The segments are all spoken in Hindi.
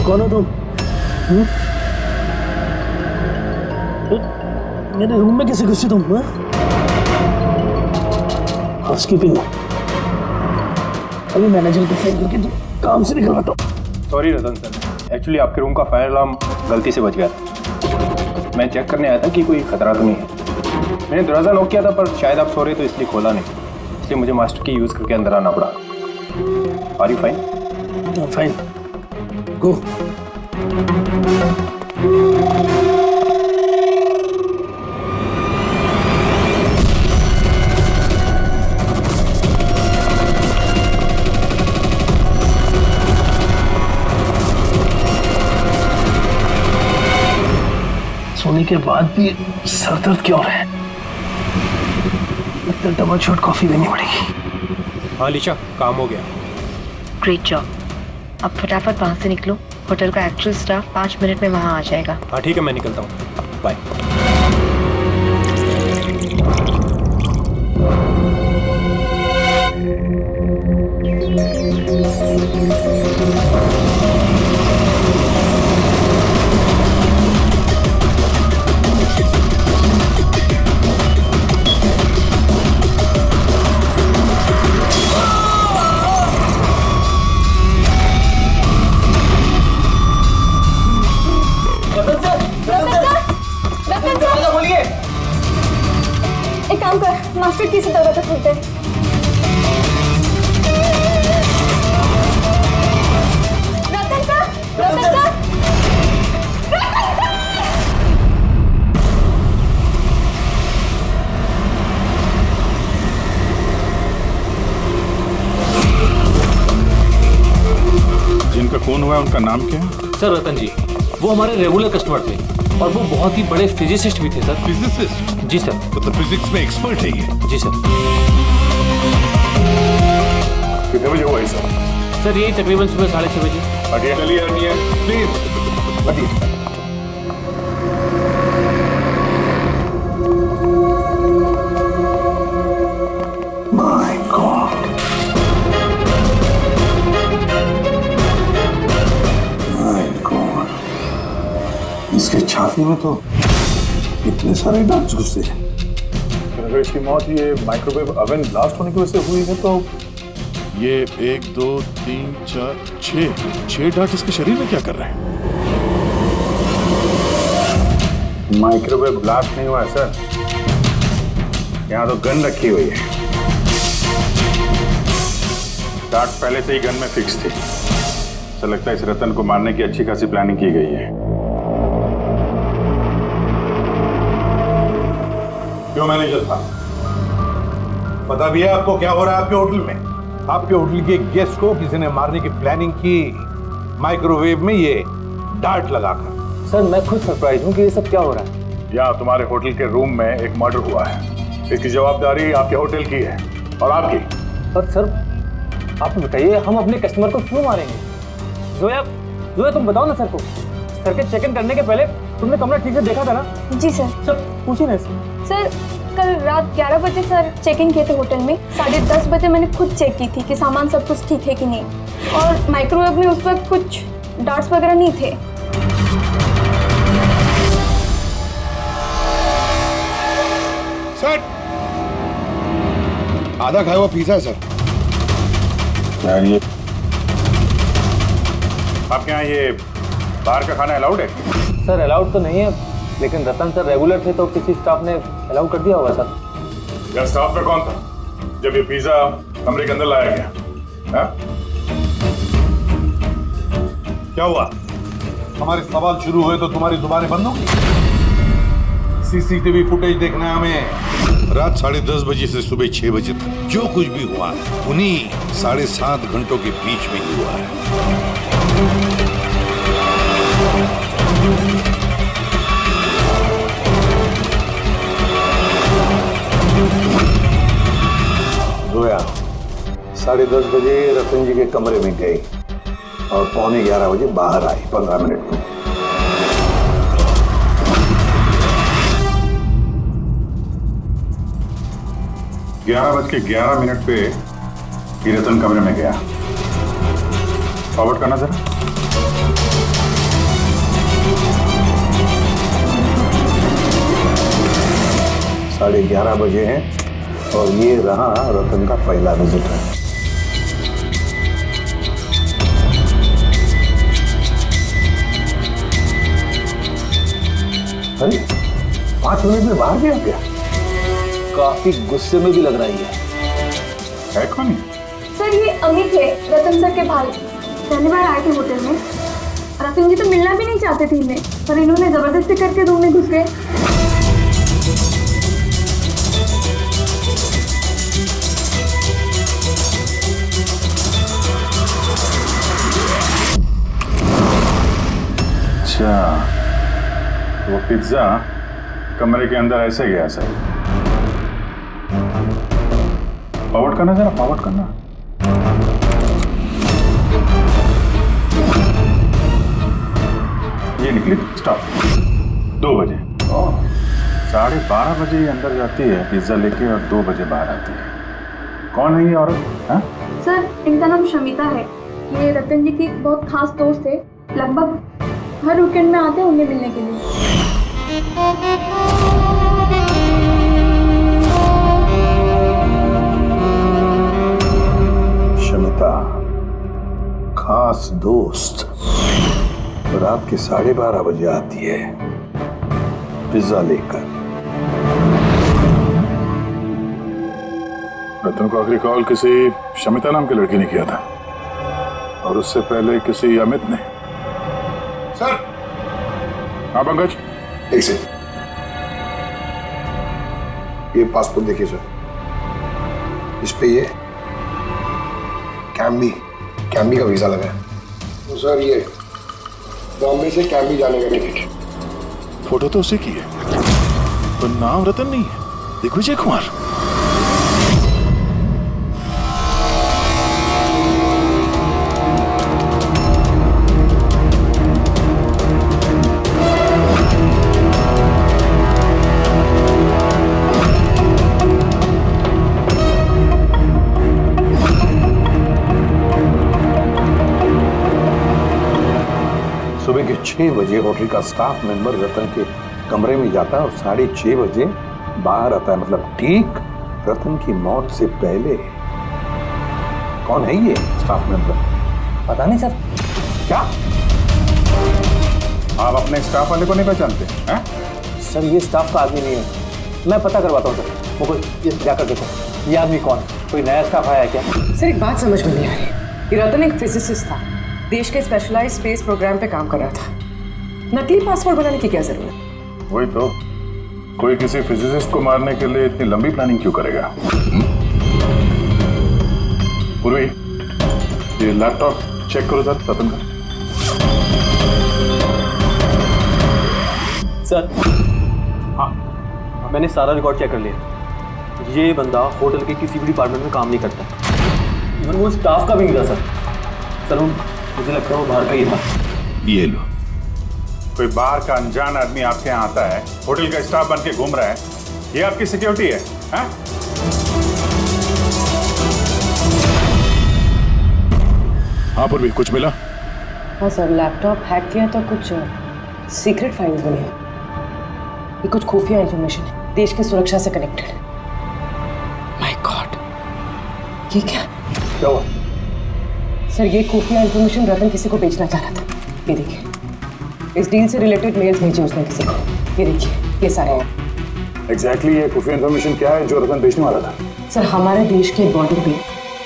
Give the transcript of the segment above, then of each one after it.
कौन हो तुम? मेरे रूम में कैसे घुसी तुम? हाउसकीपिंग अभी मैनेजर को फोन करके तुम काम से निकलवाता हूँ। सॉरी रतन सर, एक्चुअली आपके रूम का फायर अलार्म गलती से बज गया था। मैं चेक करने आया था कि कोई खतरा तो नहीं है। मैंने दरवाज़ा लॉक किया था पर शायद आप सो रहे तो इसलिए खोला नहीं, इसलिए मुझे मास्टर की यूज़ करके अंदर आना पड़ा। Are you fine? Fine, go. सोने के बाद भी सर दर्द क्यों है? लगता है डबल शॉट कॉफी देनी पड़ेगी। हाँ लिशा, काम हो गया। Great job. अब फटाफट वहाँ से निकलो, होटल का एक्चुअल स्टाफ 5 मिनट में वहाँ आ जाएगा। हाँ ठीक है, मैं निकलता हूँ, बाय। एक काम कर, मास्टर की से दरवाजा खोलते हैं। रतन सर, रतन सर, रतन सर! जिनका खून हुआ है उनका नाम क्या है? सर रतन जी, वो हमारे रेगुलर कस्टमर थे और वो बहुत ही बड़े फिजिसिस्ट भी थे सर। फिजिसिस्ट? जी सर। तो फिजिक्स में एक्सपर्ट है ये? जी सर। कितने बजे हुआ ये सब? सर यही तकरीबन सुबह 6:30 बजे। हटिए, चलिए हटिए, प्लीज हटिए। माय गॉड, माय गॉड, इसके छाती में तो इतने सारे डार्ट्स घुसे हैं। अगर इसकी मौत ये माइक्रोवेव ओवन ब्लास्ट होने की वजह से हुई है तो ये 1 2 3 4 6 डार्ट इसके शरीर में क्या कर रहे हैं? माइक्रोवेव ब्लास्ट नहीं हुआ है सर, यहाँ तो गन रखी हुई है। डार्ट पहले से ही गन में फिक्स थी। ऐसा लगता है इस रतन को मारने की अच्छी खासी प्लानिंग की गई है। क्यों मैनेजर साहब, पता भी है आपको क्या हो रहा है आपके होटल में? आपके होटल के गेस्ट को किसी ने मारने की प्लानिंग की, माइक्रोवेव में ये डार्ट लगाकर। सर मैं खुद सरप्राइज हूँ कि ये सब क्या हो रहा है। यहाँ तुम्हारे होटल के रूम में एक मर्डर हुआ है, इसकी जवाबदारी आपके होटल की है और आपकी। पर सर आप बताइए, हम अपने कस्टमर को क्यों मारेंगे? जोया, जोया तुम बताओ ना सर को। सर के चेक इन करने के पहले तुमने कमरा ठीक से देखा था ना? जी सर। सर पूछिए ना सर कल रात 11 बजे सर चेक इन किए थे होटल में। 10:30 बजे मैंने खुद चेक की थी कि सामान सब कुछ ठीक है कि नहीं, और माइक्रोवेव में उस वक्त कुछ डार्ट्स वगैरह नहीं थे। सर आधा खाया हुआ पिज़्ज़ा है सर। यार ये आपके यहाँ ये बाहर का खाना अलाउड है? सर अलाउड तो नहीं है, लेकिन रतन सर रेगुलर थे तो किसी स्टाफ ने अलाउ कर दिया होगा सर। यार स्टाफ में कौन था जब ये पिज़्ज़ा कमरे के अंदर लाया गया? हा? क्या हुआ? हमारे सवाल शुरू हुए तो तुम्हारी जुबानें बंद हो गई। सीसीटीवी फुटेज देखना है हमें। रात 10:30 बजे से सुबह 6 बजे तक जो कुछ भी हुआ उन्हीं 7.5 घंटों के बीच में ही हुआ है। जोया 10:30 बजे रतन जी के कमरे में गई और 11:15 बजे बाहर आई 15 मिनट में। 11:11 पे ये रतन कमरे में गया। फॉरवर्ड करना जरा। साढ़े 11 बजे हैं और ये रहा रतन का पहला विजिट है। अरे 5 मिनट में बाहर गया क्या? काफी गुस्से में भी लग रही है कौन? सर ये अमित है, रतन सर के भाई। पहली बार आए थे होटल में। रतन जी तो मिलना भी नहीं चाहते थे इन्हें, पर इन्होंने जबरदस्ती करके रूम में घुस गए। अच्छा, वो पिज्जा कमरे के अंदर ऐसे गया सर। फॉरवर्ड करना जरा, फॉरवर्ड करना। ये निकली स्टॉप 2 बजे। 12:30 बजे ये अंदर जाती है पिज्जा लेके और 2 बजे बाहर आती है। कौन है ये औरत? हाँ? सर इनका नाम शमिता है। ये रतन जी की बहुत खास दोस्त है। लगभग हर वीकेंड में आते हैं उन्हें मिलने के लिए। शमिता खास दोस्त रात के 12:30 बजे आती है पिज्जा लेकर। रतन को आखिरी कॉल किसी शमिता नाम की लड़की ने किया था और उससे पहले किसी अमित ने। सर। हाँ पंकज, एक सेकंड, ये पासपोर्ट देखिए सर। इस पे ये कैम्बी का वीजा लगा है। तो सर ये बॉम्बे से कैम्बी जाने का टिकट। फोटो तो उसी की है पर नाम रतन नहीं है। दिग्विजय कुमार। सुबह के 6 बजे होटल का स्टाफ मेंबर रतन के कमरे में जाता है और 6:30 बजे बाहर आता है। मतलब ठीक रतन की मौत से पहले। कौन है ये स्टाफ मेंबर? पता नहीं सर। क्या आप अपने स्टाफ वाले को नहीं पहचानते हैं? सर ये स्टाफ का आदमी नहीं है, मैं पता करवाता हूँ सर। मुकुल ये जाकर देखो ये आदमी कौन, कोई नया स्टाफ आया है क्या? सर एक बात समझ में नहीं आ रही। ये रतन एक फिजिसिस्ट था, देश के स्पेशलाइज्ड स्पेस प्रोग्राम पे काम कर रहा था। नकली पासपोर्ट बनाने की क्या जरूरत? वही तो, कोई किसी फिजिसिस्ट को मारने के लिए इतनी लंबी प्लानिंग क्यों करेगा? पूर्वी ये लैपटॉप चेक करो सर रतन का। सर हाँ, मैंने सारा रिकॉर्ड चेक कर लिया। ये बंदा होटल के किसी भी डिपार्टमेंट में काम नहीं करता, इवन वो स्टाफ का भी नहीं था सर। मुझे लगता है वो बाहर का ही था। ये लो, कोई बाहर का अनजान आदमी आपके यहाँ आता है, होटल का स्टाफ बन के घूम रहा है, ये आपकी सिक्योरिटी है? हाँ पूर्वी कुछ मिला? हाँ सर, लैपटॉप हैक किया तो कुछ सीक्रेट फाइल्स बनी है। ये कुछ खुफिया इंफॉर्मेशन है, देश की सुरक्षा से कनेक्टेड। माय गॉड, ये क्या हुआ? सर ये खुफिया इंफॉर्मेशन रतन किसी को बेचना चाह रहा था। ये देखिए, इस डील से रिलेटेड मेल्स भेजे उसने किसी को। ये देखिए, ये सारे हैं। एग्जैक्टली ये खुफिया इंफॉर्मेशन क्या है जो रतन बेचने वाला था? सर हमारे देश के बॉर्डर पे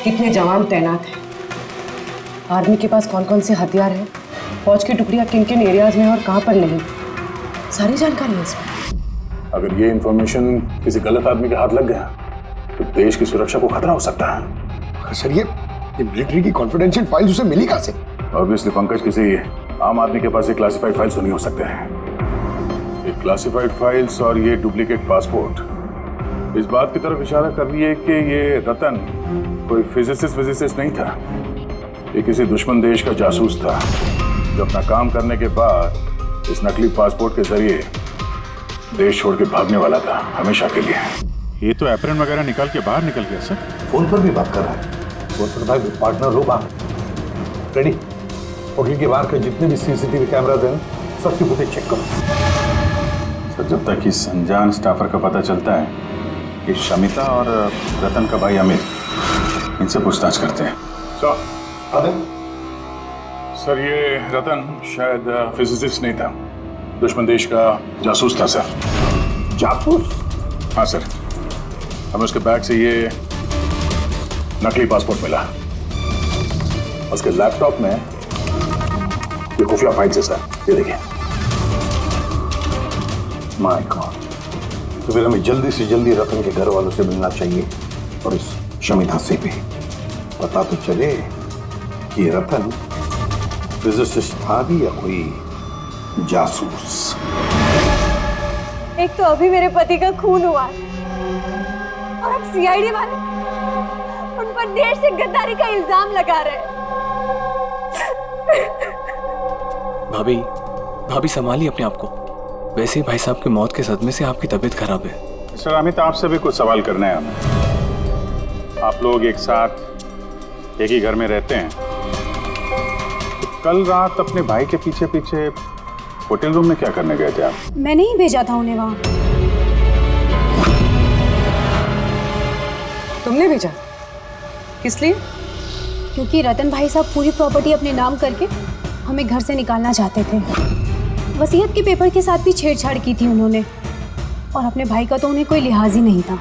कितने जवान तैनात हैं, आर्मी के पास कौन कौन से हथियार हैं, फौज की टुकड़ियां किन किन एरियाज में और कहाँ पर नहीं, सारी जानकारी है इसमें। अगर ये इंफॉर्मेशन किसी गलत आदमी के हाथ लग गया तो देश की सुरक्षा को खतरा हो सकता है। सर ये मिलिट्री की कॉन्फिडेंशियल फाइल्स उसे मिली कहाँ से? ऑब्वियसली पंकज, किसी आम आदमी के पास ये क्लासिफाइड फाइल्स नहीं हो सकते हैं। ये क्लासिफाइड फाइल्स और ये डुप्लीकेट पासपोर्ट इस बात की तरफ इशारा कर रही है कि ये रतन कोई फिजिसिस्ट नहीं था, ये किसी दुश्मन देश का जासूस था जो अपना काम करने के बाद इस नकली पासपोर्ट के जरिए देश छोड़ के भागने वाला था हमेशा के लिए। ये तो एप्रन वगैरह निकाल के बाहर निकल गया सर। फोन पर भी बात कर रहा है। फोन पर भाई पार्टनर हो बात। रेडी, होटल के बाहर के जितने भी सीसीटीवी कैमराज हैं सबकी फुटेज चेक करो। सर जब तक इस अनजान स्टाफर का पता चलता है कि शमिता और रतन का भाई अमित, इनसे पूछताछ करते हैं। सर ये रतन शायद फिजिसिस्ट नहीं था, दुश्मन देश का जासूस था सर। जासूस? हाँ सर, हमें उसके बैग से ये नकली पासपोर्ट मिला। उसके लैपटॉप में ये खुफिया फाइल्स है सर, ये देखिए। माय गॉड, तो फिर हमें जल्दी से जल्दी रतन के घर वालों से मिलना चाहिए और इस शमिता से भी पता तो चले कि रतन फिजिसिस्ट था भी या कोई जासूस। एक तो अभी मेरे पति का खून हुआ है और अब सीआईडी वाले उन पर देश से गद्दारी का इल्जाम लगा रहे हैं। भाभी भाभी संभालिए अपने आप को। वैसे ही भाई साहब की मौत के सदमे से आपकी तबीयत खराब है। मिस्टर अमित, आपसे भी कुछ सवाल करना है हमें। आप लोग एक साथ एक ही घर में रहते हैं, तो कल रात अपने भाई के पीछे पीछे होटल रूम में क्या करने गए थे आप? मैंने ही भेजा था उन्हें वहां। तुमने भेजा? किस लिए? क्योंकि रतन भाई साहब पूरी प्रॉपर्टी अपने नाम करके हमें घर से निकालना चाहते थे। वसीयत के पेपर के साथ भी छेड़छाड़ की थी उन्होंने, और अपने भाई का तो उन्हें कोई लिहाज ही नहीं था।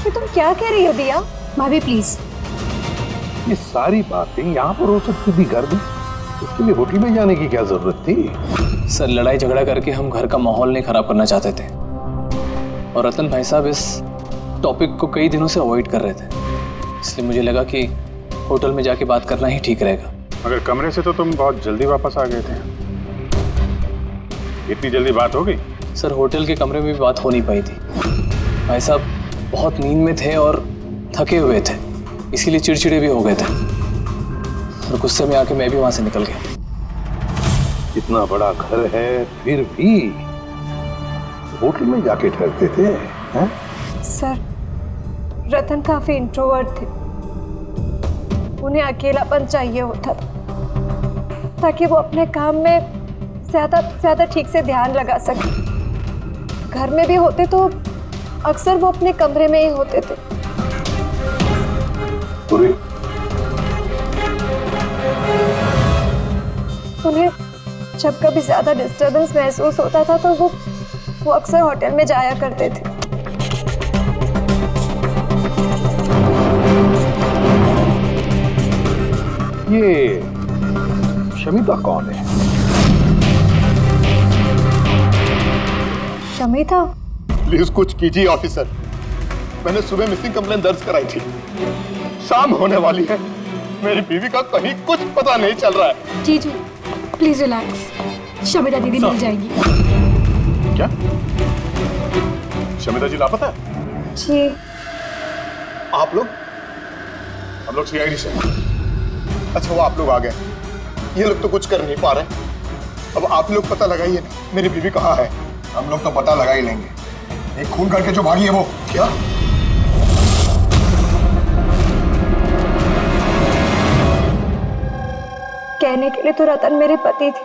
कि तुम क्या कह रही हो दिया? भाभी प्लीज। ये सारी बातें यहाँ पर हो सकती थी घर में, उसके लिए होटल में जाने की क्या जरूरत थी? सर लड़ाई झगड़ा करके हम घर का माहौल नहीं खराब करना चाहते थे, और रतन भाई साहब इस टॉपिक को कई दिनों से अवॉइड कर रहे थे, इसलिए मुझे लगा कि होटल में जाके बात करना ही ठीक रहेगा। मगर कमरे से तो तुम बहुत जल्दी वापस आ गए थे, इतनी जल्दी बात हो गई? सर होटल के कमरे में भी बात हो नहीं पाई थी। भाई साहब बहुत नींद में थे और थके हुए थे, इसीलिए चिड़चिड़े भी हो गए थे, और गुस्से में आके मैं भी वहां से निकल गया। इतना बड़ा घर है फिर भी होटल में जाके ठहरते थे हैं? सर रतन काफी इंट्रोवर्ट थे, उन्हें अकेलापन चाहिए होता था ताकि वो अपने काम में ज्यादा ठीक से ध्यान लगा सके। घर में भी होते तो अक्सर वो अपने कमरे में ही होते थे। उन्हें जब कभी ज्यादा डिस्टर्बेंस महसूस होता था तो वो अक्सर होटल में जाया करते थे। ये शमिता कौन है? शमिता? प्लीज कुछ कीजिए ऑफिसर, मैंने सुबह मिसिंग कंप्लेंट दर्ज कराई थी, शाम होने वाली है, मेरी बीवी का कहीं कुछ पता नहीं चल रहा है। जीजू प्लीज रिलैक्स, शमिता दीदी मिल जाएगी। क्या शमिता जी लापता है? जी। आप लोग? हम लोग सीआईडी से। अच्छा वो आप लोग आ गए, ये लोग तो कुछ कर नहीं पा रहे। अब आप लोग पता लगाइए ना मेरी बीवी कहाँ है। हम लोग तो पता लगा ही लेंगे। एक खून करके जो भागी है वो। क्या? कहने के लिए तो रतन मेरे पति थे,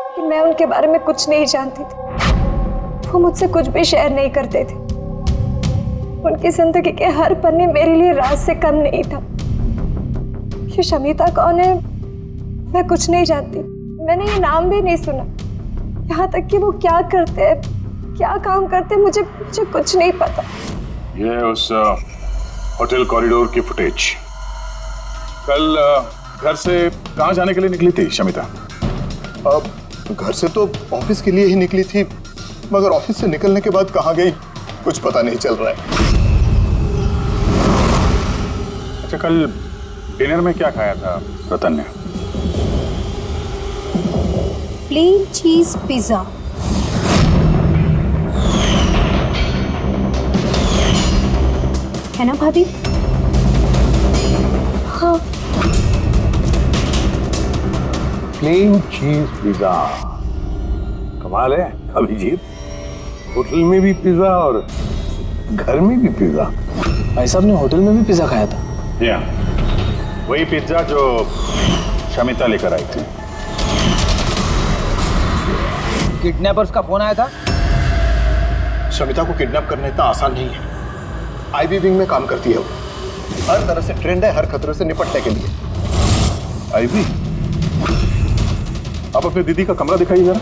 लेकिन मैं उनके बारे में कुछ नहीं जानती थी। वो मुझसे कुछ भी शेयर नहीं करते थे। उनकी जिंदगी के हर पन्ने मेरे लिए राज से कम नहीं था। ये शमिता कौन है मैं कुछ नहीं जानती, मैंने ये नाम भी नहीं सुना। यहाँ तक कि वो क्या करते हैं, क्या काम करते हैं, मुझे कुछ नहीं पता। ये उस होटल कॉरिडोर की फुटेज। कल घर से कहाँ जाने के लिए निकली थी शमिता? घर से तो ऑफिस के लिए ही निकली थी, मगर ऑफिस से निकलने के बाद कहाँ गई कुछ पता नहीं चल रहा है। अच्छा कल डिनर में क्या खाया था रतन ने? प्लेन चीज पिज्जा। है ना भाभी? हाँ। प्लेन चीज पिज्जा, कमाल है अभिजीत। होटल में भी पिज्जा और घर में भी पिज्जा? भाई साहब ने होटल में भी पिज्जा खाया था। या वही पिज्जा जो शमिता लेकर आई थी। किडनैपर्स का फोन आया था। शमिता को किडनैप करना इतना आसान नहीं है। आईबी विंग में काम करती है वो, हर तरह से ट्रेंड है हर खतरे से निपटने के लिए। आईवी, आप अपनी दीदी का कमरा दिखाइए जरा।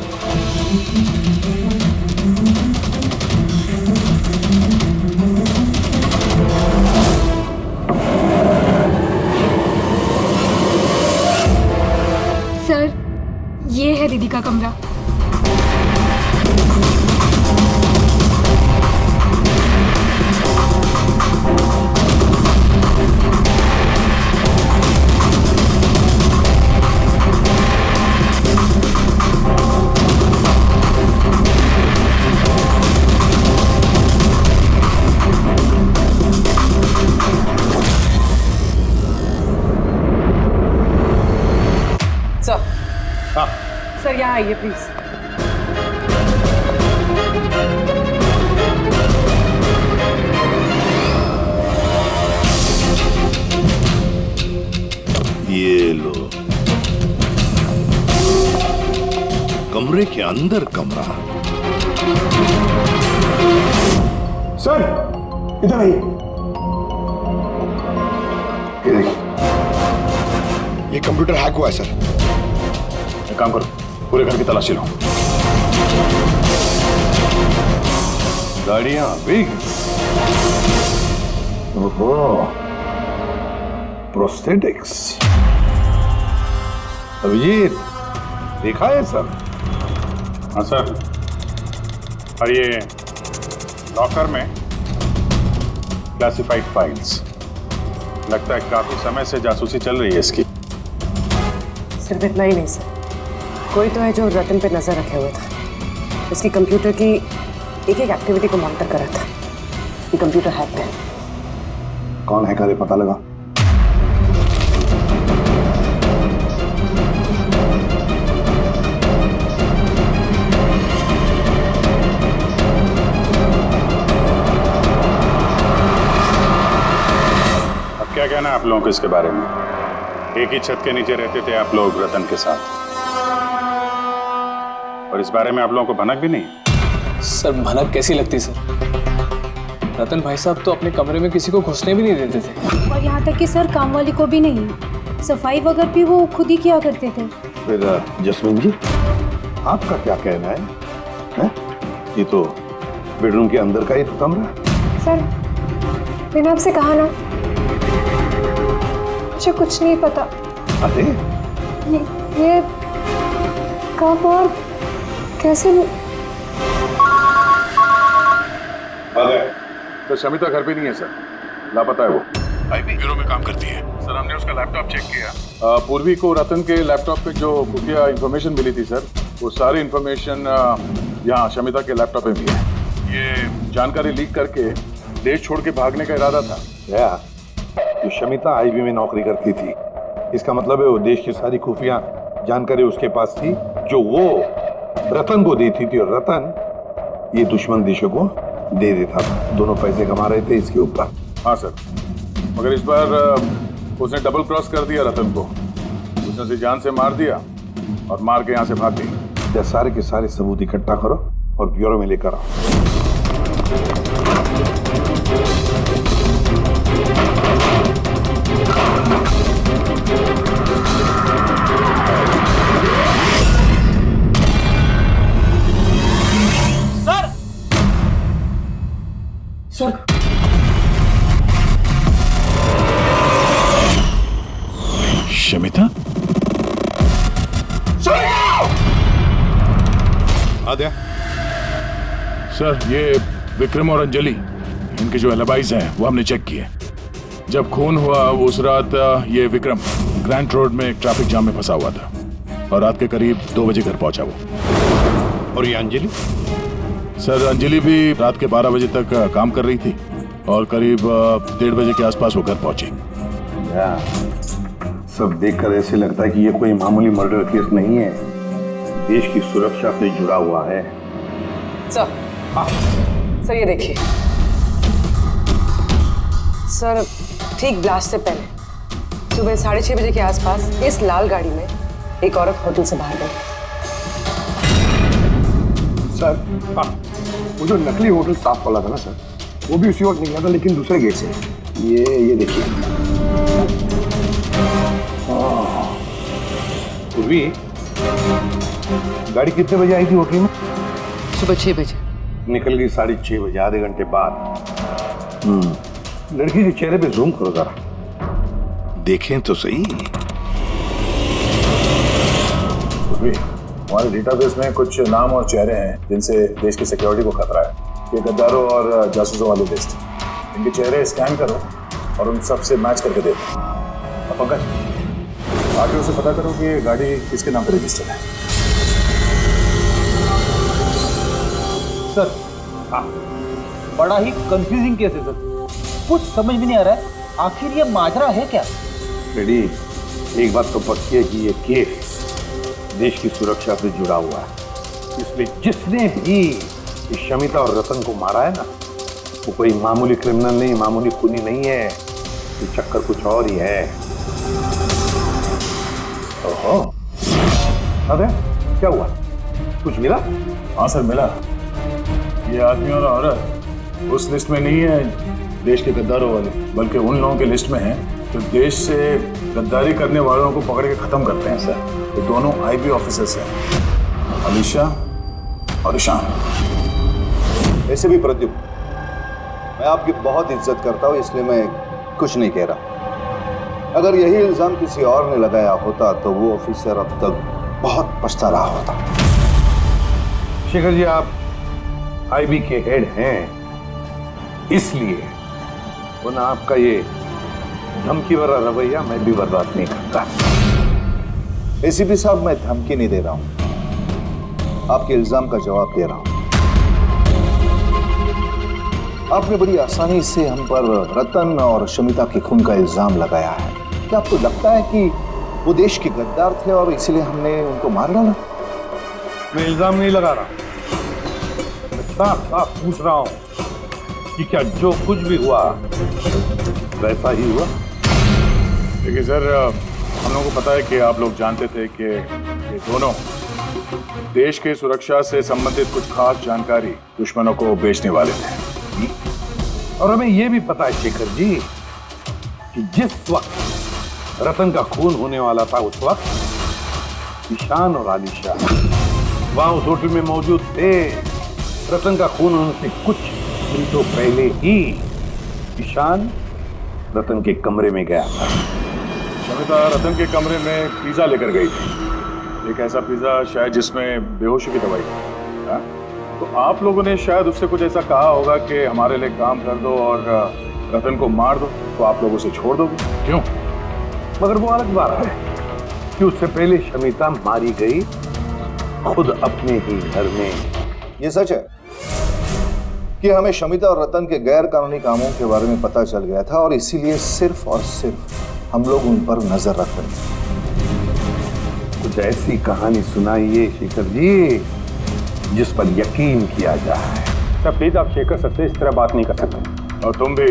सर, ये है दीदी का कमरा। सर, सर यहाँ आइए प्लीज। ये लो, कमरे के अंदर कमरा। सर इधर आइए। ये कंप्यूटर हैक हुआ है सर। एक काम करो, पूरे घर की तलाशी लो। गाड़ियां बिग। ओहो, प्रोस्थेटिक्स। अभिजीत, देखा है सर? हाँ सर, और ये लॉकर में क्लासिफाइड फाइल्स। लगता है काफी समय से जासूसी चल रही है इसकी। सिर्फ इतना ही नहीं सर, कोई तो है जो रतन पे नजर रखे हुए था। उसकी कंप्यूटर की एक एक एक्टिविटी को मॉनिटर कर रहा था। ये कंप्यूटर हैक है। कौन हैकर है पता लगा? अब क्या कहना है आप लोगों को इसके बारे में? एक ही छत के नीचे रहते थे आप लोग रतन के साथ, और इस बारे में आप लोगों को भनक भी नहीं? सर भनक कैसी लगती सर? रतन भाई साहब तो अपने कमरे में किसी को घुसने भी नहीं देते थे। और यहाँ तक कि सर काम वाली को भी नहीं, सफाई वगैरह भी वो खुद ही किया करते थे। फिर जसमीन जी, आपका क्या कहना है? ये तो बेडरूम के अंदर का ही तो कमरा। सर, मैंने आपसे कहा ना, मुझे कुछ नहीं पता। अरे ये कब और कैसे? तो शमिता घर पे नहीं है सर, लापता है वो। आईबी ब्यूरो में काम करती है सर। हमने उसका लैपटॉप चेक किया। पूर्वी को रतन के लैपटॉप पे जो खुफिया इंफॉर्मेशन मिली थी सर, वो सारी इंफॉर्मेशन यहाँ शमिता के लैपटॉप पे भी है। ये जानकारी लीक करके देश छोड़ के भागने का इरादा था। जो शमिता आईबी में नौकरी करती थी, इसका मतलब है वो देश की सारी खुफिया जानकारी उसके पास थी, जो वो रतन को देती थी, और रतन ये दुश्मन देशों को दे देता था। दोनों पैसे कमा रहे थे इसके ऊपर। हाँ सर, मगर इस बार उसने डबल क्रॉस कर दिया रतन को। उसने उसे जान से मार दिया और मार के यहाँ से भाग गई। सारे के सारे सबूत इकट्ठा करो और ब्यूरो में लेकर आओ। सर शमिता, आद्या, सर ये विक्रम और अंजलि, इनके जो एलिबाइज हैं वो हमने चेक किए। जब खून हुआ उस रात ये विक्रम ग्रैंड रोड में एक ट्रैफिक जाम में फंसा हुआ था और रात के करीब 2 बजे घर पहुंचा वो। और ये अंजलि? सर अंजलि भी रात के 12 बजे तक काम कर रही थी और करीब 1:30 बजे के आसपास वो घर पहुंची। सब देखकर ऐसे लगता है कि ये कोई मामूली मर्डर केस नहीं है, देश की सुरक्षा से जुड़ा हुआ है। सर, सर ये देखिए, सर ठीक ब्लास्ट से पहले सुबह 6:30 बजे के आसपास इस लाल गाड़ी में एक औरत होटल से बाहर गई। सर हाँ, वो जो नकली होटल स्टाफ वाला था ना सर, वो भी उसी वक्त निकला था, लेकिन दूसरे गेट से। ये देखिए। पूर्वी, गाड़ी कितने बजे आई थी होटल में? सुबह 6 बजे। निकल गई 6:30 बजे, आधे घंटे बाद। लड़की के चेहरे पे जूम करो जरा, देखें तो सही। हमारे डेटाबेस में कुछ नाम और चेहरे हैं जिनसे देश की सिक्योरिटी को खतरा है। ये गद्दारों और जासूसों वाली लिस्ट। इनके चेहरे स्कैन करो और उन सब से मैच करके देखो। अब पंकज, आगे उसे पता करो कि ये गाड़ी किसके नाम पर रजिस्टर्ड है। सर बड़ा ही कंफ्यूजिंग केस है सर, कुछ समझ में नहीं आ रहा है आखिर ये माजरा है क्या। बेटी, एक बात तो पक्की है कि ये केस देश की सुरक्षा से जुड़ा हुआ है। इसलिए जिसने भी इस शमिता और रतन को मारा है ना, वो कोई मामूली क्रिमिनल नहीं, मामूली खूनी नहीं है। ये चक्कर कुछ और ही है। ओहो, अबे क्या हुआ, कुछ मिला? हाँ सर, मिला। ये आदमी और औरत उस लिस्ट में नहीं है देश के गद्दारों वाले, बल्कि उन लोगों की लिस्ट में है जो देश से गद्दारी करने वालों को पकड़ के खत्म करते हैं सर। ये दोनों आईबी ऑफिसर्स हैं, अलीशा और ईशान। ऐसे भी प्रद्युम्न, मैं आपकी बहुत इज्जत करता हूँ, इसलिए मैं कुछ नहीं कह रहा। अगर यही इल्जाम किसी और ने लगाया होता तो वो ऑफिसर अब तक बहुत पछता रहा होता। शेखर जी, आप आईबी के हेड हैं, इसलिए वरना आपका ये धमकी भरा रवैया मैं भी बर्दाश्त नहीं करता। एसीपी साहब, मैं धमकी नहीं दे रहा हूं, आपके इल्जाम का जवाब दे रहा हूं। आपने बड़ी आसानी से हम पर रतन और शमिता के खून का इल्जाम लगाया है। क्या आपको लगता है कि वो देश के गद्दार थे और इसीलिए हमने उनको मार डाला? मैं इल्जाम नहीं लगा रहा, मैं साफ साफ पूछ रहा हूं कि क्या जो कुछ भी हुआ वैसा ही हुआ? देखिए सर, हम लोगों को पता है कि आप लोग जानते थे कि ये दोनों देश के सुरक्षा से संबंधित कुछ खास जानकारी दुश्मनों को बेचने वाले थे। और हमें यह भी पता है शेखर जी कि जिस वक्त रतन का खून होने वाला था, उस वक्त ईशान और आलिशा वहां उस होटल में मौजूद थे। रतन का खून होने से कुछ मिनटों पहले ही ईशान रतन के कमरे में गया था। शमिता रतन के कमरे में पिज्जा लेकर गई थी, एक ऐसा पिज्जा शायद जिसमें बेहोशी की दवाई थी। तो आप लोगों ने शायद उससे कुछ ऐसा कहा होगा कि हमारे लिए काम कर दो और रतन को मार दो, तो आप लोग उसे छोड़ दोगे। क्यों? मगर वो अलग बात है कि उससे पहले शमिता मारी गई खुद अपने ही घर में। ये सच है कि हमें शमिता और रतन के गैर कानूनी कामों के बारे में पता चल गया था और इसीलिए सिर्फ और सिर्फ हम लोग उन पर नजर रख रहे थे। कुछ ऐसी कहानी सुनाइए शेखर जी जिस पर यकीन किया जाए। सर प्लीज, आप शेखर सर से इस तरह बात नहीं कर सकते। और तुम भी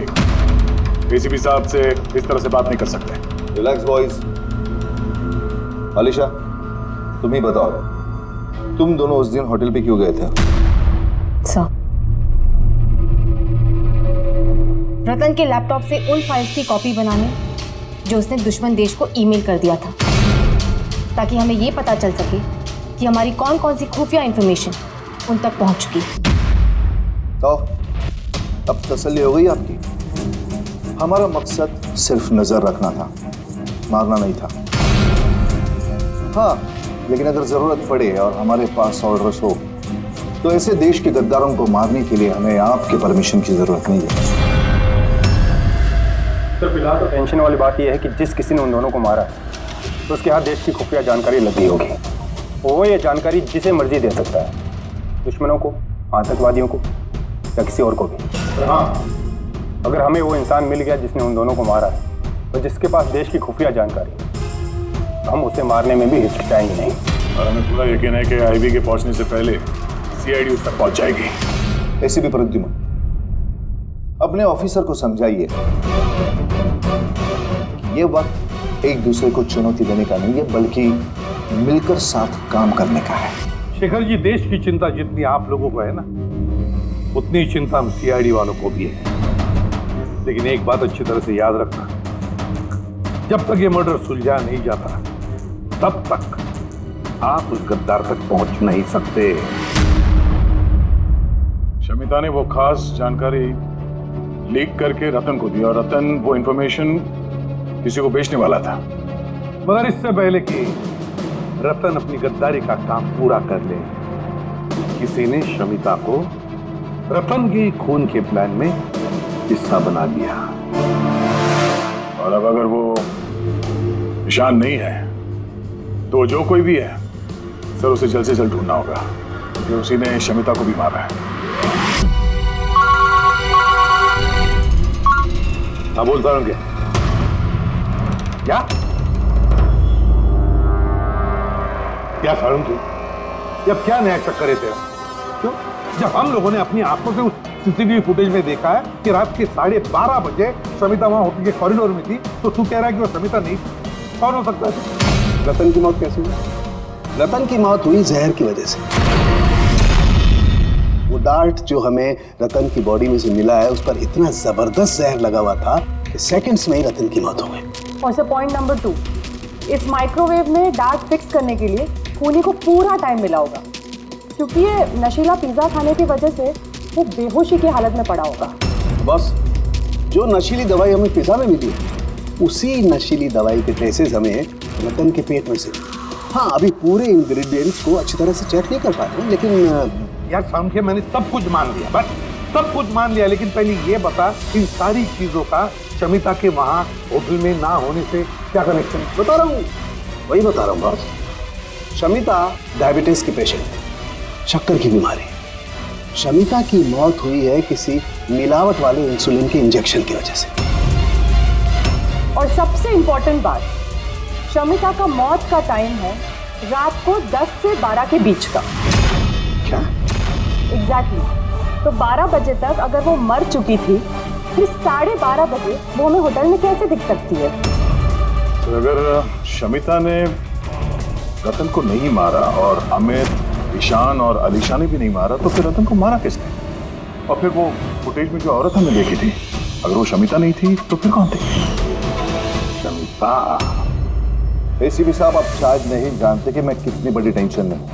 एसीपी साहब से इस तरह से बात नहीं कर सकते। Relax boys. अलीशा, तुम ही बताओ, तुम दोनों उस दिन होटल पे क्यों गए थे? सर, रतन के लैपटॉप से उन फाइल्स की कॉपी बनाने जो उसने दुश्मन देश को ईमेल कर दिया था, ताकि हमें ये पता चल सके कि हमारी कौन कौन सी खुफिया इंफॉर्मेशन उन तक पहुंच चुकी। तो अब तसल्ली हो गई आपकी? हमारा मकसद सिर्फ नजर रखना था, मारना नहीं था। हाँ, लेकिन अगर जरूरत पड़े और हमारे पास ऑर्डर्स हो तो ऐसे देश के गद्दारों को मारने के लिए हमें आपके परमिशन की जरूरत नहीं है। सर फिलहाल तो टेंशन वाली बात यह है कि जिस किसी ने उन दोनों को मारा तो उसके हाथ देश की खुफिया जानकारी लगी होगी। वो ये जानकारी जिसे मर्जी दे सकता है, दुश्मनों को, आतंकवादियों को या किसी और को भी। हाँ, अगर हमें वो इंसान मिल गया जिसने उन दोनों को मारा है तो जिसके पास देश की खुफिया जानकारी है, तो हम उसे मारने में भी हिचकिचाएंगे नहीं। और हमें पूरा यकीन है कि आईबी के पहुंचने से पहले सीआईडी उस तक पहुंच जाएगी। ऐसे भी प्रद्युम्न, अपने ऑफिसर को समझाइए ये वक्त एक दूसरे को चुनौती देने का नहीं है, बल्कि मिलकर साथ काम करने का है। शेखर जी, देश की चिंता जितनी आप लोगों को है ना, उतनी चिंता हम सीआईडी वालों को भी है। लेकिन एक बात अच्छी तरह से याद रखना, जब तक ये मर्डर सुलझा नहीं जाता तब तक आप उस गद्दार तक पहुंच नहीं सकते। शमिता ने वो खास जानकारी लीक करके रतन को दी और रतन वो इंफॉर्मेशन किसी को बेचने वाला था। मगर इससे पहले कि रतन अपनी गद्दारी का काम पूरा कर ले, किसी ने शमिता को रतन के खून के प्लान में हिस्सा बना लिया। और अब अगर वो निशान नहीं है तो जो कोई भी है सर, उसे जल्द से जल्द ढूंढना होगा कि उसी ने शमिता को भी मारा है। हाँ, बोलता हूँ क्या सारुण तू जब क्या नया शक करे तेरा? क्यों? जब हम लोगों ने अपनी आंखों से उस सीसीटीवी फुटेज में देखा है कि रात के 12:30 बजे शमिता वहां होटल के कॉरिडोर में थी, तो तू कह रहा है कि वो शमिता नहीं थी? कौन हो सकता है? रतन की मौत कैसे हुई? रतन की मौत हुई जहर की वजह से। वो डार्ट जो हमें रतन की बॉडी में से मिला है, उस पर इतना जबरदस्त जहर लगा हुआ था कि सेकंड्स में ही रतन की मौत हो गई। और सर पॉइंट नंबर 2, इस माइक्रोवेव में डार्ट फिक्स करने के लिए खूनी को पूरा टाइम मिला होगा, क्योंकि ये नशीला पिज्जा खाने की वजह से वो बेहोशी की हालत में पड़ा होगा। बस जो नशीली दवाई हमें पिज्जा में मिली, उसी नशीली दवाई के ट्रेसेस हमें रतन के पेट में से। हाँ, अभी पूरे इंग्रेडिएंट्स को अच्छी तरह से चेक नहीं कर पाए, लेकिन यार सामने मैंने सब कुछ मान लिया, बस सब कुछ मान लिया, लेकिन पहले ये बता, इन सारी चीजों का शमिता के वहां होटल में ना होने से क्या कनेक्शन है? बता रहा हूँ, वही बता रहा हूँ बॉस। शमिता डायबिटीज की पेशेंट थी, शक्कर की बीमारी। शमिता की मौत हुई है किसी मिलावट वाले इंसुलिन के इंजेक्शन की वजह से। और सबसे इंपॉर्टेंट बात, शमिता का मौत का टाइम है रात को 10 से 12 के बीच का। क्या? एग्जैक्टली। तो 12 बजे तक अगर वो मर चुकी थी, फिर 12:30 बजे वो हमें होटल में कैसे दिख सकती है? तो अगर शमिता ने रतन को नहीं मारा और अमित, ईशान और अलीशा ने भी नहीं मारा, तो फिर रतन को मारा किसने? और फिर वो फुटेज में जो औरत हमने देखी थी, अगर वो शमिता नहीं थी तो फिर कौन थी? शमिता। एसीपी साहब, आप शायद नहीं जानते कि मैं कितनी बड़ी टेंशन में हूं।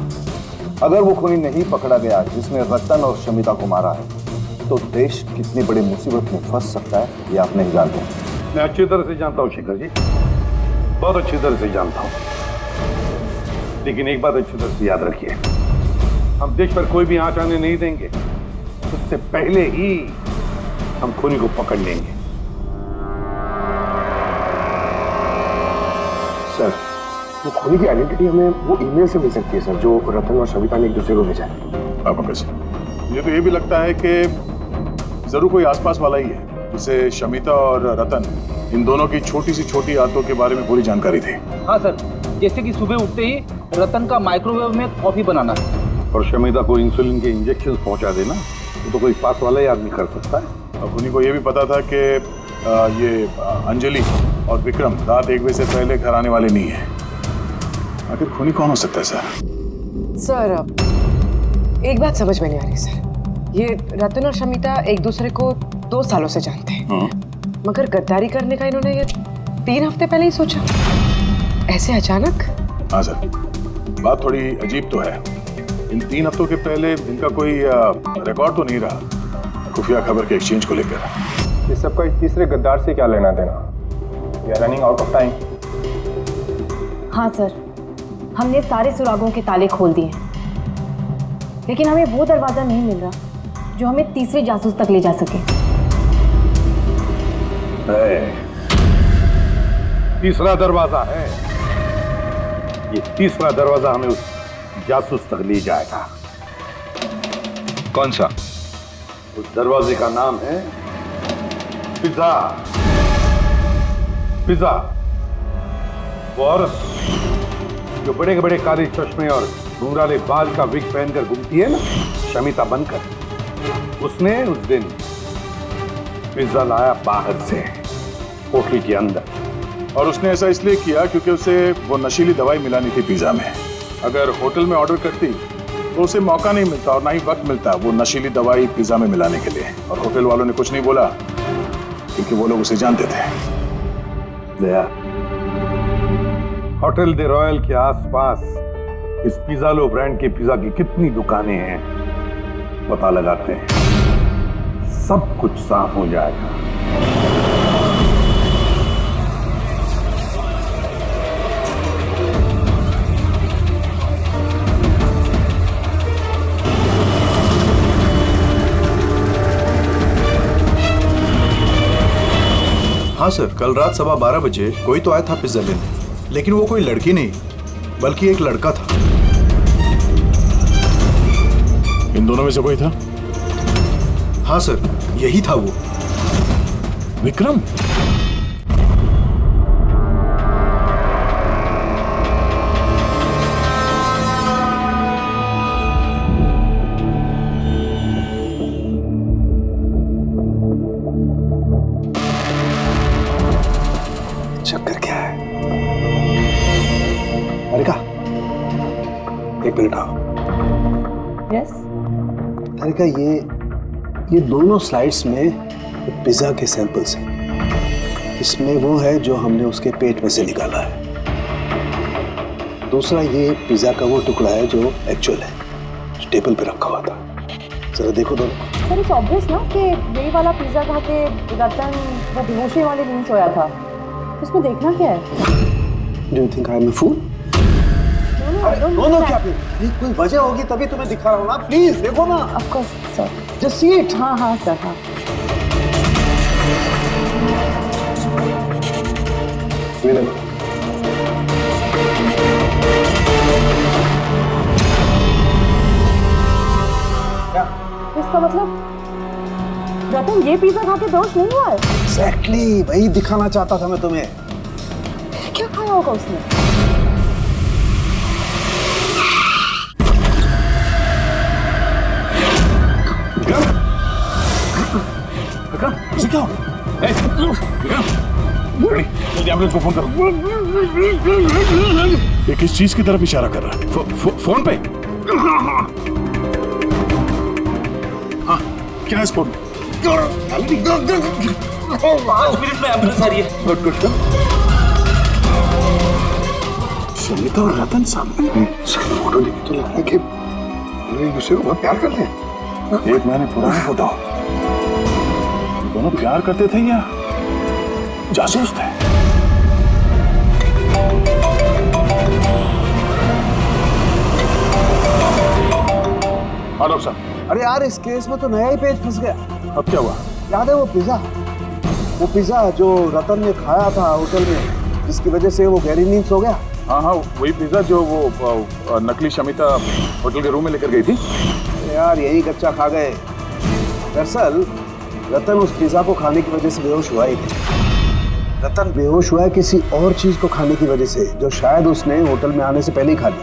अगर वो खूनी नहीं पकड़ा गया जिसने रतन और शमिता को मारा है, तो देश कितनी बड़ी मुसीबत में फंस सकता है, ये आप नहीं जानते। मैं अच्छी तरह से जानता हूँ शेखर जी, बहुत अच्छी तरह से जानता हूँ, लेकिन एक बात अच्छी तरह से याद रखिए, हम देश पर कोई भी आंच आने नहीं देंगे। उससे पहले ही हम खूनी को पकड़ लेंगे। सर, वो खूनी की आइडेंटिटी हमें वो ईमेल से मिल सकती है सर, जो रतन और शमिता ने एक दूसरे को भेजा है। आपको कैसे? मुझे तो ये भी लगता है कि जरूर कोई आसपास वाला ही है जिसे शमिता और रतन, इन दोनों की छोटी सी छोटी आदतों के बारे में पूरी जानकारी थी। हाँ सर, जैसे कि सुबह उठते ही रतन का माइक्रोवेव में कॉफी बनाना और शमिता को इंसुलिन के इंजेक्शन पहुंचा देना, वो तो कोई पास वाला ही आदमी कर सकता है। और उन्हीं को ये भी पता था कि ये अंजलि और विक्रम रात 1 बजे से पहले घर आने वाले नहीं है। आखिर खूनी कौन हो सकता है सर? सर, एक बात समझ में नहीं आ रही सर। ये रतन और शमिता एक दूसरे को 2 सालों से जानते हैं, मगर गद्दारी करने का इन्होंने ये 3 हफ्ते पहले ही सोचा, ऐसे अचानक। हाँ सर, बात थोड़ी अजीब तो है। इन 3 हफ्तों के पहले इनका कोई रिकॉर्ड तो नहीं रहा खुफिया खबर के एक्सचेंज को लेकर। इस सबका तीसरे गद्दार से क्या लेना देना? We are running out of time. हाँ सर, हमने सारे सुरागों के ताले खोल दिए, लेकिन हमें वो दरवाजा नहीं मिल रहा जो हमें तीसरे जासूस तक ले जा सके। तीसरा दरवाजा है, ये तीसरा दरवाजा हमें उस जासूस तक ले जाएगा। कौन सा? उस दरवाजे का नाम है पिज्जा। पिज्जा, वो औरत जो बड़े बड़े काले चश्मे और घुंघराले बाल का विग पहनकर घूमती है ना, शमिता बनकर, उसने उस दिन पिज्जा लाया बाहर से होटल के अंदर, और उसने ऐसा इसलिए किया क्योंकि उसे वो नशीली दवाई मिलानी थी पिज्जा में। अगर होटल में ऑर्डर करती तो उसे मौका नहीं मिलता और ना ही वक्त मिलता वो नशीली दवाई पिज्जा में मिलाने के लिए। और होटल वालों ने कुछ नहीं बोला क्योंकि वो लोग उसे जानते थे। दया, होटल दे रॉयल के आसपास इस पिज्जा लो ब्रांड के पिज्जा की कितनी दुकानें हैं पता लगाते हैं, सब कुछ साफ हो जाएगा। हाँ सर, कल रात 12:15 बजे कोई तो आया था पिज्जा लेने, लेकिन वो कोई लड़की नहीं बल्कि एक लड़का था। इन दोनों में से कोई था? हाँ सर, यही था वो। विक्रम? चक्कर क्या है? अरिका, एक मिनट आओ। यस। अरिका, ये दोनों स्लाइड्स में पिज्जा के सैंपल्स हैं। इसमें वो है जो हमने उसके पेट में से निकाला है। दूसरा ये पिज्जा का वो टुकड़ा है जो एक्चुअल है, जो टेबल पे रखा हुआ था। जरा देखो दोनों। सर इट्स ऑब्वियस ना कि यही वाला पिज्जा खा के रतन वो बेहोशी वाले दिन सोया था। उसमें देखना क्या है? Do you think I am a fool? दोनों क्या फिर? कोई वजह होगी तभी तुम्हें दिखा रहा हूँ ना। प्लीज देखो ना। Of course sir. Just see it. हाँ हाँ सर हाँ। इसका मतलब रतन ये पिज्जा खा के बेहोश नहीं हुआ है? एग्जैक्टली वही दिखाना चाहता था मैं तुम्हें। क्या खाया होगा उसने? विक्रम, उसे क्या हो गया? एम्बुलेंस को फोन करो। ये किस चीज की तरफ इशारा कर रहा है? फोन पे? हाँ, क्या है इस फोन? 5 मिनट में एम्बुलेंस आ रही है। Good good. समिता और रतन सामने। सर फोटो देखी तो लग रहा है कि एक दूसरे को बहुत प्यार करते हैं। 1 महीने पुरानी फोटो। दोनों प्यार करते थे या जासूस थे? हाँ डॉक्टर साहब। अरे यार, इस केस में तो नया ही पेज फंस गया। अब क्या हुआ? याद है वो पिज्जा जो रतन ने खाया था होटल में, जिसकी वजह से वो गहरी नींद सो गया। हाँ हाँ, वही पिज्जा जो वो नकली शमिता होटल के रूम में लेकर गई थी। यार यही कच्चा खा गए। दरअसल रतन उस पिज्जा को खाने की वजह से बेहोश हुआ ही नहीं। रतन बेहोश हुआ है किसी और चीज को खाने की वजह से, जो शायद उसने होटल में आने से पहले ही खा ली।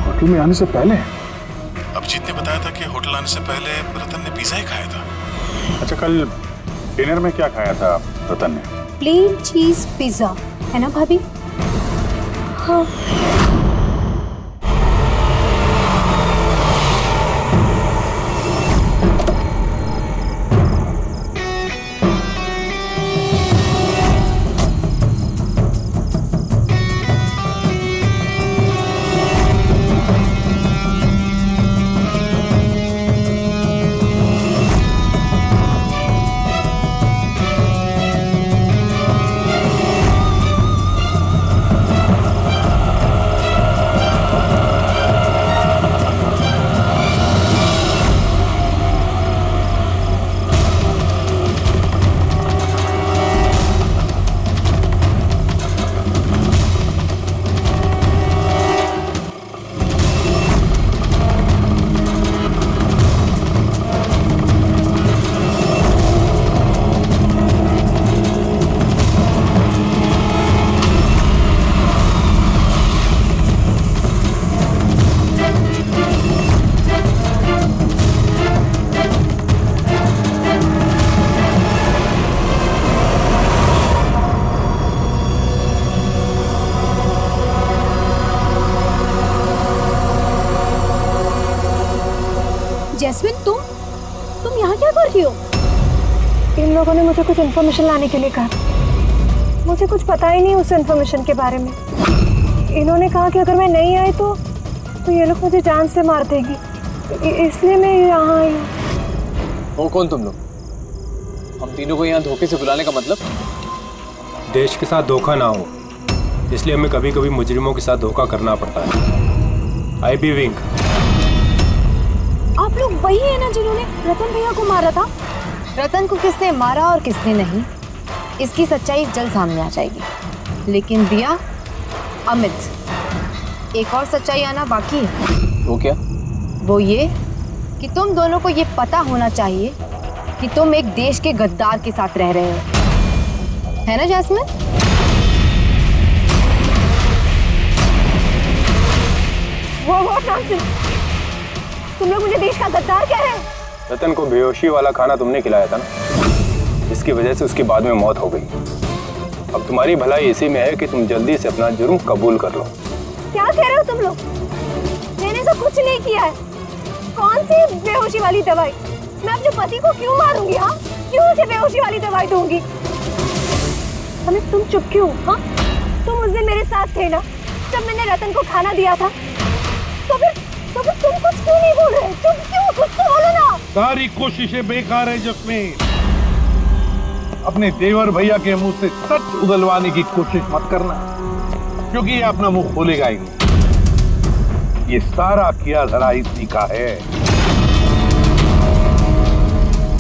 होटल में आने से पहले? अभिजीत ने बताया था कि होटल आने से पहले रतन ने पिज्जा ही खाया था। अच्छा, कल डिनर में क्या खाया था रतन ने? प्लेन चीज पिज्जा, है ना भाभी? हाँ। इन लोगों ने मुझे कुछ इन्फॉर्मेशन लाने के लिए कहा। मुझे कुछ पता ही नहीं उस इन्फॉर्मेशन के बारे में। इन्होंने कहा कि अगर मैं नहीं आई तो ये लोग मुझे जान से मार देगी, इसलिए मैं यहाँ आई हूँ। हो कौन तुम लोग? हम तीनों को यहाँ धोखे से बुलाने का मतलब? देश के साथ धोखा ना हो, इसलिए हमें कभी कभी मुजरिमों के साथ धोखा करना पड़ता है। आई बी विंग। आप लोग वही है ना जिन्होंने रतन भैया को मारा था? रतन को किसने मारा और किसने नहीं, इसकी सच्चाई जल्द सामने आ जाएगी। लेकिन दिया, अमित, एक और सच्चाई आना बाकी है। वो क्या? वो ये कि तुम दोनों को ये पता होना चाहिए कि तुम एक देश के गद्दार के साथ रह रहे हो, है ना जैस्मिन? वो नॉनसेंस! तुम लोग मुझे देश का गद्दार कह रहे हो? रतन को बेहोशी वाला खाना तुमने खिलाया था ना, इसकी वजह से उसकी बाद में मौत हो गई। अब तुम्हारी भलाई इसी में है कि तुम जल्दी से अपना जुर्म कबूल कर लो। क्या कह रहे हो तुम लोग? मैंने तो कुछ नहीं किया है। कौन सी बेहोशी वाली दवाई? मैं अपने पति को क्यों मारूंगी? हाँ, क्यों उसे बेहोशी वाली दवाई दूंगी? अमित, तुम चुप क्यों? हाँ, तुम उस दिन मेरे साथ थे ना जब मैंने रतन को खाना दिया था? तो फिर तुम कुछ क्यों नहीं बोल रहे? चुप क्यों? कुछ तो बोलो ना। सारी कोशिशें बेकार है जस्मीन। अपने देवर भैया के मुंह से सच उगलवाने की कोशिश मत करना, क्योंकि ये अपना मुंह खोलेगा ही नहीं। ये सारा किया धरा इसी का है।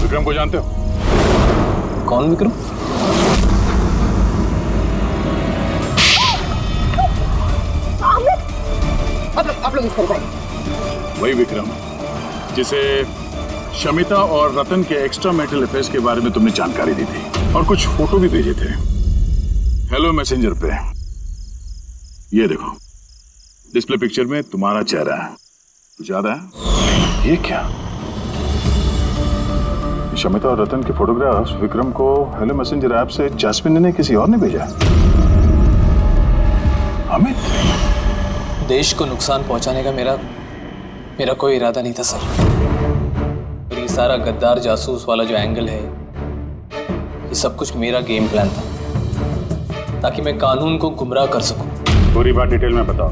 विक्रम को जानते हो? कौन विक्रम? आप लोग इस तरफ आइए। वही विक्रम जिसे शमिता और रतन के एक्स्ट्रा मैरिटल अफेयर्स के बारे में तुमने जानकारी दी थी और कुछ फोटो भी भेजे थे हेलो मैसेंजर पे। ये देखो, डिस्प्ले पिक्चर में तुम्हारा चेहरा है, कुछ याद है? ये क्या? शमिता और रतन के फोटोग्राफ्स विक्रम को हेलो मैसेंजर ऐप से जैस्मिन ने किसी और ने भेजा। अमित, देश को नुकसान पहुंचाने का मेरा कोई इरादा नहीं था सर। और ये सारा गद्दार जासूस वाला जो एंगल है, ये सब कुछ मेरा गेम प्लान था ताकि मैं कानून को गुमराह कर सकूं। पूरी बात डिटेल में बताओ।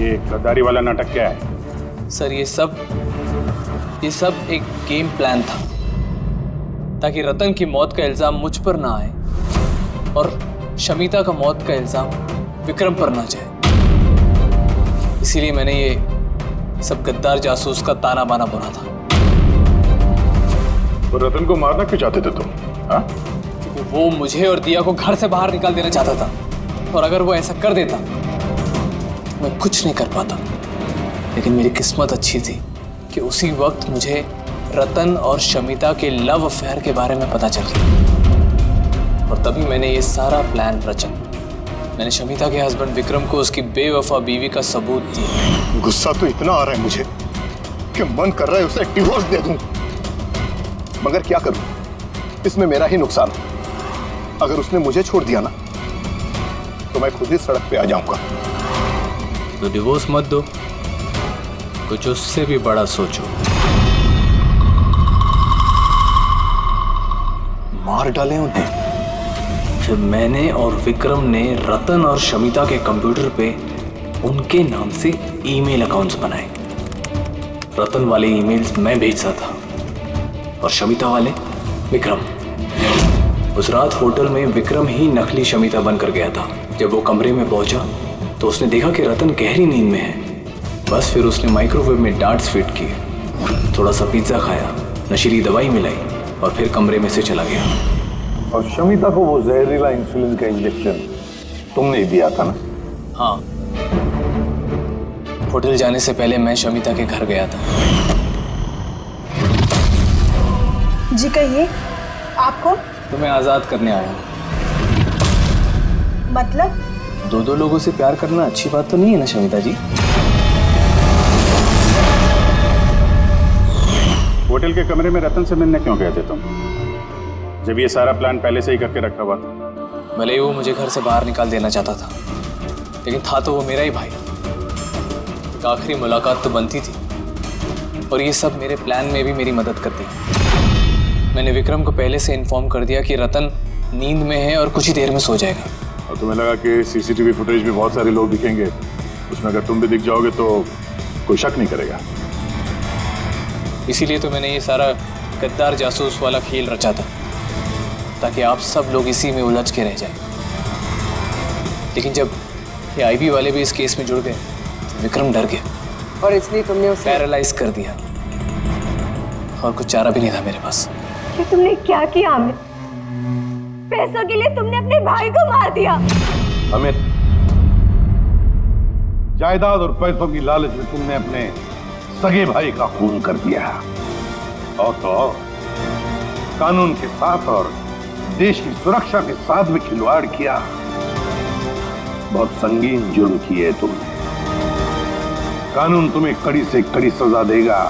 ये गद्दारी वाला नाटक क्या है? सर ये सब एक गेम प्लान था ताकि रतन की मौत का इल्जाम मुझ पर ना आए और शमिता का मौत का इल्जाम विक्रम पर ना जाए। इसीलिए मैंने ये सब गद्दार जासूस का ताना बाना बुना था। तो रतन को मारना क्यों चाहते थे तुम? हाँ? क्योंकि वो मुझे और दिया को घर से बाहर निकाल देना चाहता था, और अगर वो ऐसा कर देता तो मैं कुछ नहीं कर पाता। लेकिन मेरी किस्मत अच्छी थी कि उसी वक्त मुझे रतन और शमिता के लव अफेयर के बारे में पता चल गया, और तभी मैंने ये सारा प्लान रचा। मैंने शमिता के हस्बैंड विक्रम को उसकी बेवफा बीवी का सबूत दिया। गुस्सा तो इतना आ रहा है मुझे कि मन कर रहा है उसे डिवोर्स दे दूं, मगर क्या करूं? इसमें मेरा ही नुकसान। अगर उसने मुझे छोड़ दिया ना तो मैं खुद ही सड़क पे आ जाऊंगा। तो डिवोर्स मत दो, कुछ उससे भी बड़ा सोचो। मार डालें उन्हें। जब मैंने और विक्रम ने रतन और शमिता के कंप्यूटर पे उनके नाम से ईमेल अकाउंट्स बनाए। रतन वाले ईमेल्स मैं भेजता था और शमिता वाले विक्रम। उस रात होटल में विक्रम ही नकली शमिता बनकर गया था। जब वो कमरे में पहुंचा तो उसने देखा कि रतन गहरी नींद में है। बस फिर उसने माइक्रोवेव में डार्ट्स फिट किए, थोड़ा सा पिज्जा खाया, नशीली दवाई मिलाई और फिर कमरे में से चला गया। और शमिता को वो जहरीला इंसुलिन का इंजेक्शन तुमने दिया था ना? हाँ, होटल जाने से पहले मैं शमिता के घर गया था। जी कहिए, आप कौन? तो मैं आजाद करने आया हूँ। मतलब? दो लोगों से प्यार करना अच्छी बात तो नहीं है ना शमिता जी? होटल के कमरे में रतन से मिलने क्यों गए थे तुम, जब ये सारा प्लान पहले से ही करके रखा हुआ था? भले ही वो मुझे घर से बाहर निकाल देना चाहता था, लेकिन था तो वो मेरा ही भाई। एक आखिरी मुलाकात तो बनती थी, और ये सब मेरे प्लान में भी मेरी मदद करती। मैंने विक्रम को पहले से इन्फॉर्म कर दिया कि रतन नींद में है और कुछ ही देर में सो जाएगा। और तुम्हें लगा कि सीसीटीवी फुटेज में बहुत सारे लोग दिखेंगे, उसमें अगर तुम भी दिख जाओगे तो कोई शक नहीं करेगा। इसीलिए तो मैंने ये सारा गद्दार जासूस वाला खेल रचा था, ताकि आप सब लोग इसी में उलझ के रह जाएं। लेकिन जब ये आईबी वाले भी इस केस में जुड़ गए तो विक्रम डर गया और इसलिए तुमने उसे पैरालाइज कर दिया, और कुछ चारा भी नहीं था मेरे पास। ये तुमने क्या किया अमित? पैसों के लिए तुमने अपने भाई को मार दिया। अमित, जायदाद और पैसों की लालच में तुमने अपने सगे भाई का खून कर दिया, और तो और कानून के साथ और देश की सुरक्षा के साथ भी खिलवाड़ किया। बहुत संगीन जुर्म किए तुमने। कानून तुम्हें कड़ी से कड़ी सजा देगा।